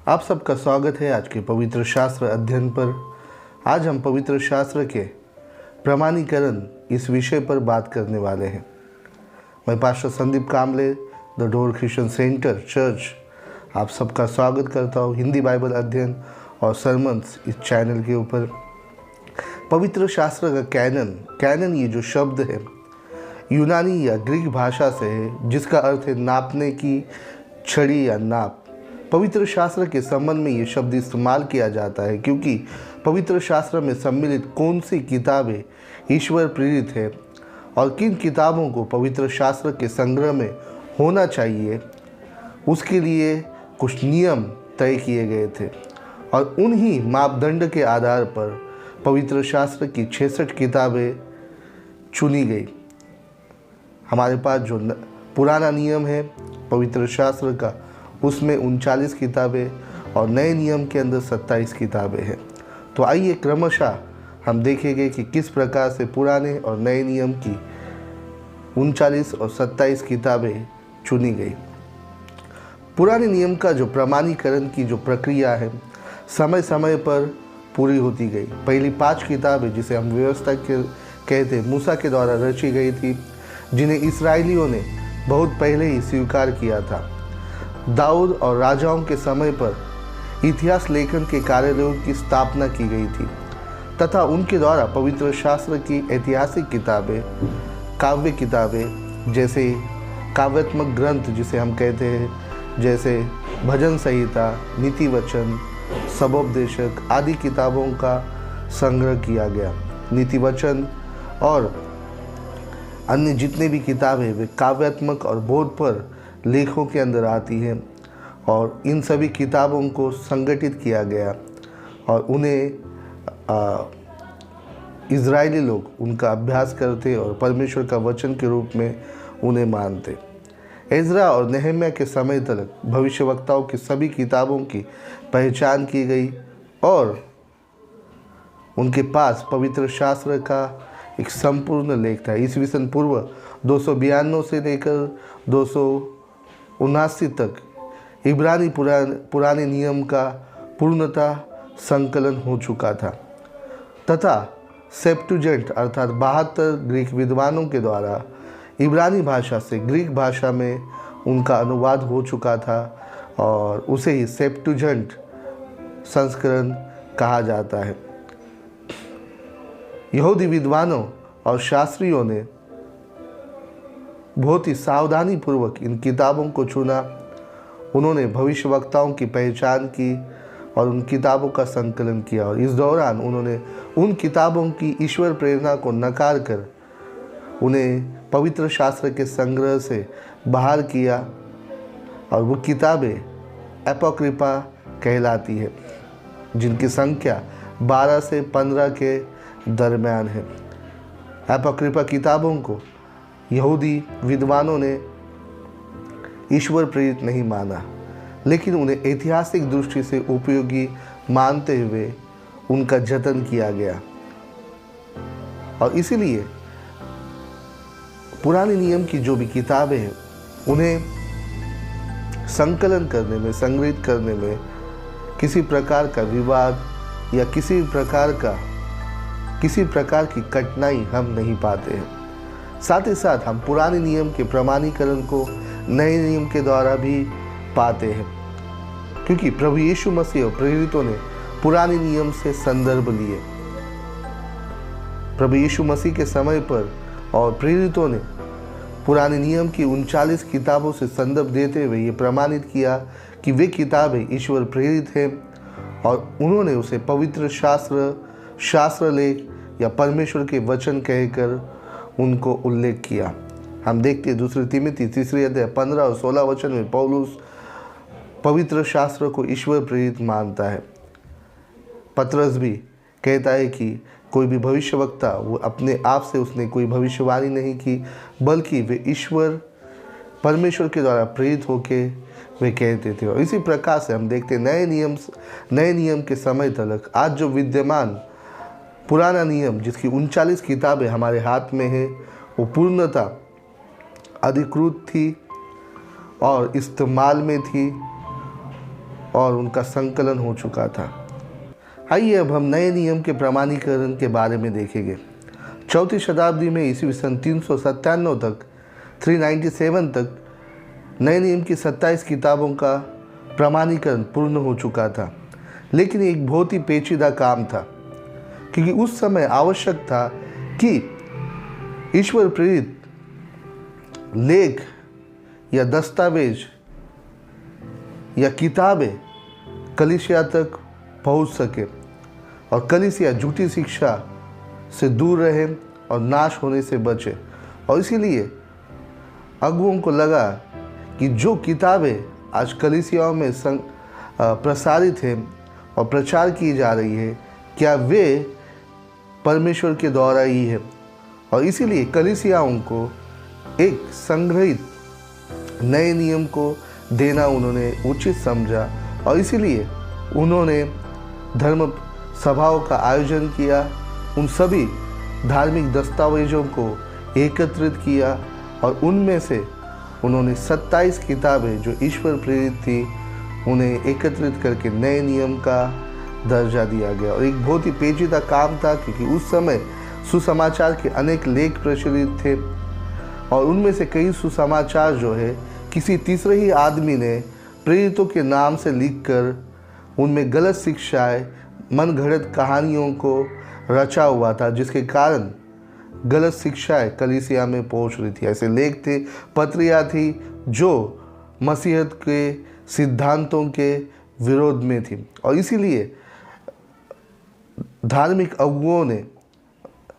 आप सबका स्वागत है आज के पवित्र शास्त्र अध्ययन पर। आज हम पवित्र शास्त्र के प्रमाणीकरण इस विषय पर बात करने वाले हैं। मैं pastor Sandeep Kamle, the door Christian centre church, आप सबका स्वागत करता हूँ हिंदी बाइबल अध्ययन और सरमन्स इस चैनल के ऊपर। पवित्र शास्त्र का कैनन ये जो शब्द है यूनानी या ग्रीक भाषा से है, जिसका अर्थ है नापने की छड़ी या नाप। पवित्र शास्त्र के संबंध में ये शब्द इस्तेमाल किया जाता है क्योंकि पवित्र शास्त्र में सम्मिलित कौन सी किताबें ईश्वर प्रेरित है और किन किताबों को पवित्र शास्त्र के संग्रह में होना चाहिए, उसके लिए कुछ नियम तय किए गए थे और उन्हीं मापदंड के आधार पर पवित्र शास्त्र की 66 किताबें चुनी गई। हमारे पास जो पुराना नियम है पवित्र शास्त्र का, उसमें 39 किताबें और नए नियम के अंदर 27 किताबें हैं। तो आइए क्रमशः हम देखेंगे कि किस प्रकार से पुराने और नए नियम की 39 और 27 किताबें चुनी गई। पुराने नियम का जो प्रमाणीकरण की जो प्रक्रिया है समय समय पर पूरी होती गई। पहली 5 किताबें जिसे हम व्यवस्था कहते हैं मूसा के द्वारा रची गई थी, जिन्हें इस्राएलियों ने बहुत पहले ही स्वीकार किया था। दाऊद और राजाओं के समय पर इतिहास लेखन के कार्यालयों की स्थापना की गई थी तथा उनके द्वारा पवित्र शास्त्र की ऐतिहासिक किताबें, काव्य किताबें जैसे काव्यात्मक ग्रंथ जिसे हम कहते हैं, जैसे भजन संहिता, नीति वचन, सबोपदेशक आदि किताबों का संग्रह किया गया। नीति वचन और अन्य जितने भी किताबें वे काव्यात्मक और बोधपर लेखों के अंदर आती हैं और इन सभी किताबों को संगठित किया गया और उन्हें इज़राइली लोग उनका अभ्यास करते और परमेश्वर का वचन के रूप में उन्हें मानते। एज्रा और नेहम्याह के समय तक भविष्यवक्ताओं की सभी किताबों की पहचान की गई और उनके पास पवित्र शास्त्र का एक संपूर्ण लेख था। ईस्वी पूर्व 292 से लेकर 279 तक इब्रानी पुराने नियम का पूर्णतः संकलन हो चुका था तथा सेप्टुजेंट अर्थात 72 ग्रीक विद्वानों के द्वारा इब्रानी भाषा से ग्रीक भाषा में उनका अनुवाद हो चुका था और उसे ही सेप्टुजेंट संस्करण कहा जाता है। यहूदी विद्वानों और शास्त्रियों ने बहुत ही सावधानी पूर्वक इन किताबों को चुना। उन्होंने भविष्यवक्ताओं की पहचान की और उन किताबों का संकलन किया और इस दौरान उन्होंने उन किताबों की ईश्वर प्रेरणा को नकार कर उन्हें पवित्र शास्त्र के संग्रह से बाहर किया और वो किताबें एपोक्रिफा कहलाती है, जिनकी संख्या 12 से 15 के दरमियान है। एपोक्रिफा किताबों को यहूदी विद्वानों ने ईश्वर प्रेरित नहीं माना, लेकिन उन्हें ऐतिहासिक दृष्टि से उपयोगी मानते हुए उनका जतन किया गया और इसीलिए पुराने नियम की जो भी किताबें हैं उन्हें संकलन करने में, संग्रहित करने में किसी प्रकार का विवाद या किसी प्रकार की कठिनाई हम नहीं पाते हैं। साथ ही साथ हम पुराने नियम के प्रमाणीकरण को नए नियम के द्वारा भी पाते हैं, क्योंकि प्रभु यीशु मसीह और प्रेरितों ने पुराने नियम से संदर्भ लिए। प्रभु यीशु मसीह के समय पर और प्रेरितों ने पुराने नियम की 39 किताबों से संदर्भ देते हुए ये प्रमाणित किया कि वे किताबें ईश्वर प्रेरित हैं और उन्होंने उसे पवित्र शास्त्र लेख या परमेश्वर के वचन कहकर उनको उल्लेख किया। हम देखते हैं 2 तिमोथी 3 अध्याय 15 और 16 वचन में पौलुस पवित्र शास्त्र को ईश्वर प्रेरित मानता है। पतरस भी कहता है कि कोई भी भविष्यवक्ता वो अपने आप से उसने कोई भविष्यवाणी नहीं की, बल्कि वे ईश्वर परमेश्वर के द्वारा प्रेरित होके वे कहते थे। और इसी प्रकार से हम देखते हैं नए नियम के समय तक आज जो विद्यमान पुराना नियम जिसकी 39 किताबें हमारे हाथ में है वो पूर्णतः अधिकृत थी और इस्तेमाल में थी और उनका संकलन हो चुका था। आइए अब हम नए नियम के प्रमाणीकरण के बारे में देखेंगे। चौथी शताब्दी में ईस्वी सन 397 तक 397 तक नए नियम की 27 किताबों का प्रमाणीकरण पूर्ण हो चुका था, लेकिन एक बहुत ही पेचीदा काम था, क्योंकि उस समय आवश्यक था कि ईश्वर प्रेरित लेख या दस्तावेज या किताबें कलीसिया तक पहुंच सके और कलीसिया झूठी शिक्षा से दूर रहे और नाश होने से बचे। और इसीलिए अगुओं को लगा कि जो किताबें आज कलीसियाओं में प्रसारित हैं और प्रचार की जा रही है, क्या वे परमेश्वर के द्वारा ही है। और इसीलिए कलीसियाओं को एक संग्रहित नए नियम को देना उन्होंने उचित समझा, और इसीलिए उन्होंने धर्म सभाओं का आयोजन किया, उन सभी धार्मिक दस्तावेजों को एकत्रित किया और उनमें से उन्होंने 27 किताबें जो ईश्वर प्रेरित थी उन्हें एकत्रित करके नए नियम का दर्जा दिया गया। और एक बहुत ही पेचीदा काम था, क्योंकि उस समय सुसमाचार के अनेक लेख प्रचलित थे और उनमें से कई सुसमाचार जो है किसी तीसरे ही आदमी ने प्रेरितों के नाम से लिखकर उनमें गलत शिक्षाएं, मन घड़त कहानियों को रचा हुआ था, जिसके कारण गलत शिक्षाएं कलीसिया में पहुंच रही थी। ऐसे लेख थे, पत्रियाँ थी जो मसीहत के सिद्धांतों के विरोध में थी। और इसीलिए धार्मिक अगुओं ने,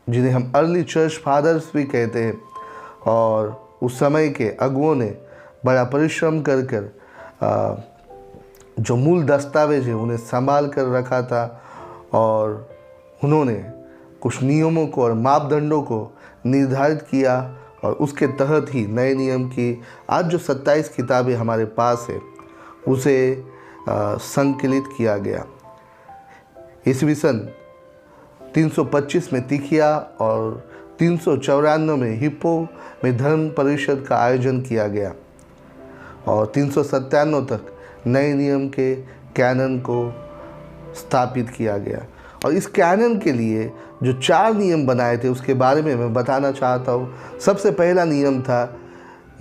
जिन्हें हम अर्ली चर्च फादर्स भी कहते हैं, और उस समय के अगुओं ने बड़ा परिश्रम कर जो मूल दस्तावेज है उन्हें संभाल कर रखा था और उन्होंने कुछ नियमों को और मापदंडों को निर्धारित किया और उसके तहत ही नए नियम की आज जो 27 किताबें हमारे पास है उसे संकलित किया गया। ईस्वी सन 325 में तिखिया और 394 में हिप्पो में धर्म परिषद का आयोजन किया गया और 397 तक नए नियम के कैनन को स्थापित किया गया। और इस कैनन के लिए जो 4 नियम बनाए थे उसके बारे में मैं बताना चाहता हूँ। सबसे पहला नियम था,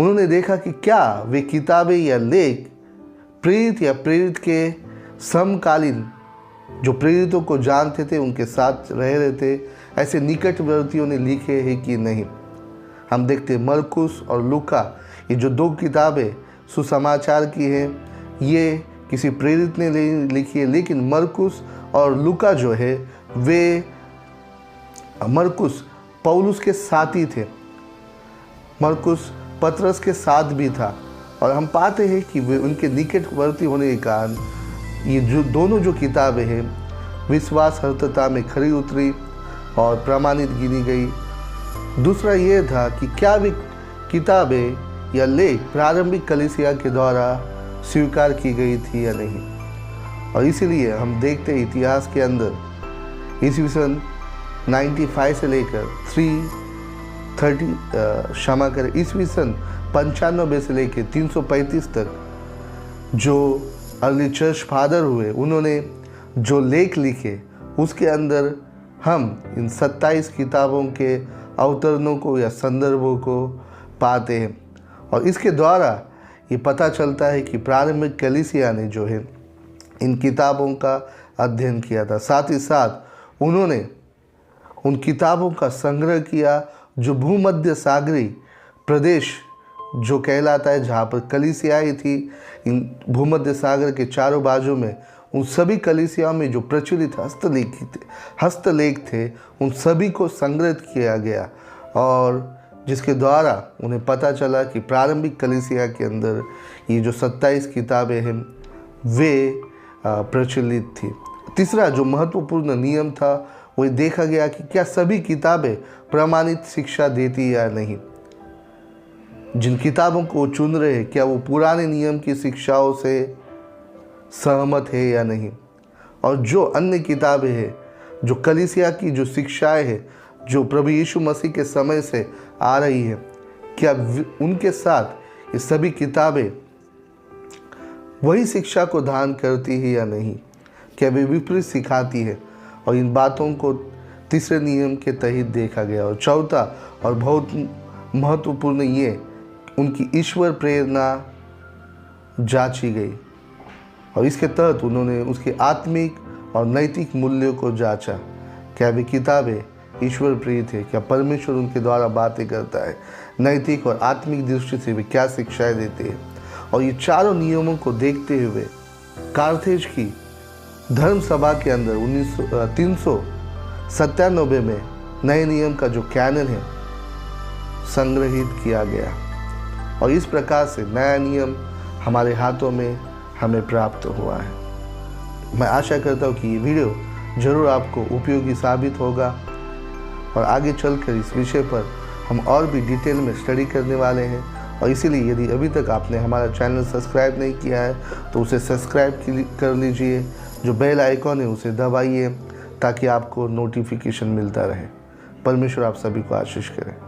उन्होंने देखा कि क्या वे किताबें या लेख प्रेरित या प्रेरित के समकालीन जो प्रेरितों को जानते थे उनके साथ रह रहे थे ऐसे निकटवर्तियों ने लिखे हैं कि नहीं। हम देखते हैं मरकुस और लूका, ये जो 2 किताबें सुसमाचार की हैं, ये किसी प्रेरित ने लिखी है, लेकिन मरकुस और लूका जो है वे, मरकुस पौलुस के साथी थे, मरकुस पतरस के साथ भी था, और हम पाते हैं कि वे उनके निकटवर्ती होने के कारण ये जो दोनों जो किताबें हैं विश्वासहर्ता में खरी उतरी और प्रमाणित गिनी गई। दूसरा ये था कि क्या वे किताबें या लेख प्रारंभिक कलीसिया के द्वारा स्वीकार की गई थी या नहीं। और इसीलिए हम देखते हैं इतिहास के अंदर ईस्वी सन 95 से लेकर 330 ईस्वी सन 95 से लेकर 335 तक जो अर्ली चर्च फादर हुए उन्होंने जो लेख लिखे उसके अंदर हम इन 27 किताबों के अवतरणों को या संदर्भों को पाते हैं। और इसके द्वारा ये पता चलता है कि प्रारंभिक कलीसिया ने जो है इन किताबों का अध्ययन किया था। साथ ही साथ उन्होंने उन किताबों का संग्रह किया जो भूमध्य सागरी प्रदेश जो कहलाता है, जहाँ पर कलीसियाएँ थी, इन भूमध्य सागर के चारों बाजू में उन सभी कलीसियाओं में जो प्रचलित हस्तलेख थे उन सभी को संग्रहित किया गया, और जिसके द्वारा उन्हें पता चला कि प्रारंभिक कलीसिया के अंदर ये जो 27 किताबें हैं वे प्रचलित थी। तीसरा जो महत्वपूर्ण नियम था वो देखा गया कि क्या सभी किताबें प्रमाणित शिक्षा देती या नहीं। जिन किताबों को चुन रहे हैं क्या वो पुराने नियम की शिक्षाओं से सहमत है या नहीं। और जो अन्य किताबें हैं, जो कलीसिया की जो शिक्षाएं हैं, जो प्रभु यीशु मसीह के समय से आ रही है, क्या उनके साथ ये सभी किताबें वही शिक्षा को धारण करती है या नहीं, क्या वे विपरीत सिखाती है। और इन बातों को तीसरे नियम के तहत देखा गया। और चौथा और बहुत महत्वपूर्ण ये, उनकी ईश्वर प्रेरणा जांची गई और इसके तहत उन्होंने उसके आत्मिक और नैतिक मूल्यों को जांचा। क्या वे किताबें ईश्वर प्रेरित है, क्या परमेश्वर उनके द्वारा बातें करता है, नैतिक और आत्मिक दृष्टि से वे क्या शिक्षाएं देते हैं। और ये चारों नियमों को देखते हुए कार्थेज की धर्म सभा के अंदर 397 में नए नियम का जो कैनन है संग्रहित किया गया। और इस प्रकार से नया नियम हमारे हाथों में हमें प्राप्त हुआ है। मैं आशा करता हूँ कि ये वीडियो ज़रूर आपको उपयोगी साबित होगा और आगे चलकर इस विषय पर हम और भी डिटेल में स्टडी करने वाले हैं। और इसीलिए यदि अभी तक आपने हमारा चैनल सब्सक्राइब नहीं किया है तो उसे सब्सक्राइब कर लीजिए, जो बेल आइकॉन है उसे दबाइए ताकि आपको नोटिफिकेशन मिलता रहे। परमेश्वर आप सभी को आशीष करे।